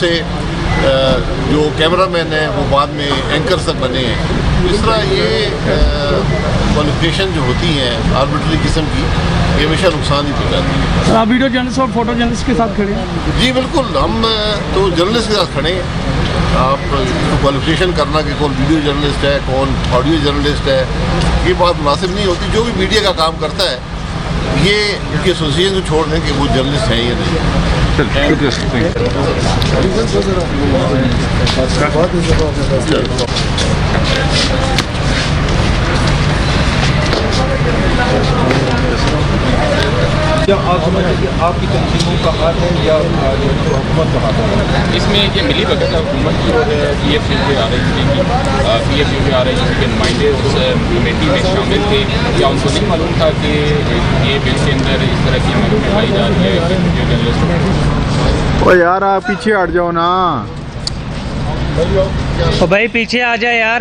سے جو کیمرہ مین ہیں وہ بعد میں اینکر تک بنے ہیں. اس طرح یہ کوالیفکیشن جو ہوتی ہیں آربیٹری قسم کی یہ ہمیشہ نقصان ہی پہنچاتی ہے. آپ ویڈیو جرنلسٹ اور فوٹو جرنلسٹ کے ساتھ کھڑے ہیں؟ جی بالکل, ہم تو جرنلسٹ کے ساتھ کھڑے ہیں. آپ کوالیفکیشن کرنا کہ کون ویڈیو جرنلسٹ ہے کون آڈیو جرنلسٹ ہے یہ بات مناسب نہیں ہوتی. جو بھی میڈیا کا کام کرتا ہے یہ ان کی ایسوسیشن کو چھوڑ دیں کہ وہ جرنلسٹ ہیں یا نہیں. آپ کی تنظیموں کا ہاتھ ہے یا حکومت کا ہاتھ ہے؟ اس میں یہ ملی بھگت ہے حکومت کی اور پی ایف یو کے نمائندے اس کمیٹی میں شامل تھے. یا ان کو نہیں معلوم تھا کہ یہ بل کے اندر اس طرح کی معلومات لائی جا رہی ہے کہ ویڈیو جرنلسٹ. او یار آپ پیچھے ہٹ جاؤ نا. بھائی پیچھے آ جائے یار.